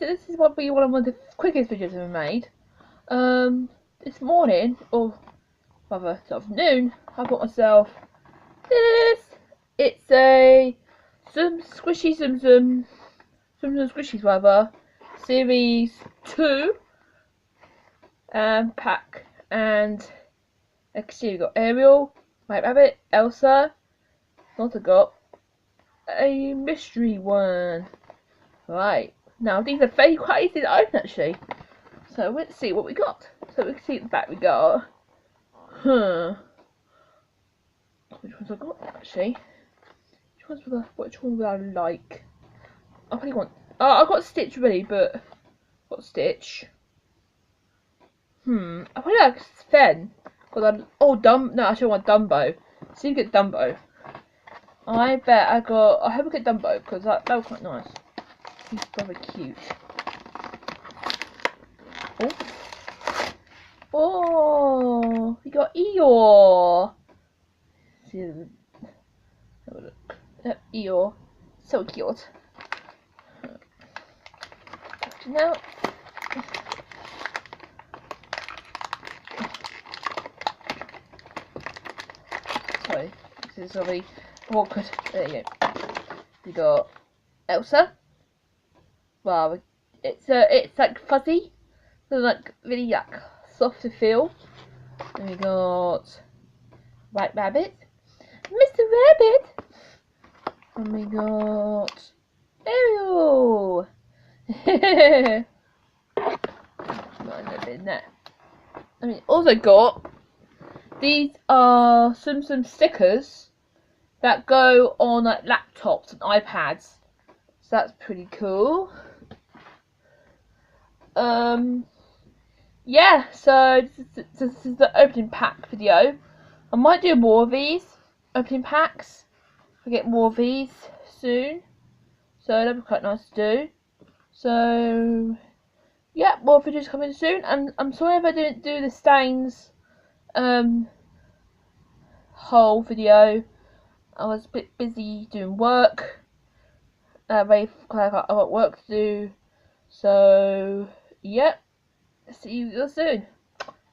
this is probably one of the quickest videos I've ever made. This morning, or rather sort of noon, I got myself this. It's a Tsum squishies rather, series 2 pack, and I can see we've got Ariel, White Rabbit, Elsa. Also got a mystery one. Right, now these are very quite easy to open actually. So let's see what we got. So we can see at the back we got, which ones I got actually? Which one would I like? I probably want. Oh, I got Stitch ready, but got Stitch. I probably like Sven. Cause no, actually I want Dumbo. So you get Dumbo. I hope I get Dumbo because that was quite nice. He's very cute. Oh, we got Eeyore. See, have a look. Eeyore, so cute. Now, sorry, this is really awkward. There you go. We got Elsa. Wow, it's like fuzzy, so like really like soft to feel. And we got White Rabbit, Mr. Rabbit, and we got Ariel. I mean, also got these are some stickers that go on like laptops and iPads, so that's pretty cool. Yeah, so this is the opening pack video. I might do more of these opening packs. I'll get more of these soon, so that'll be quite nice to do. So yeah, more videos coming soon, and I'm sorry if I didn't do the stains whole video. I was a bit busy doing work. I got work to do. So, yep. See you soon.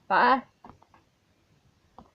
Bye.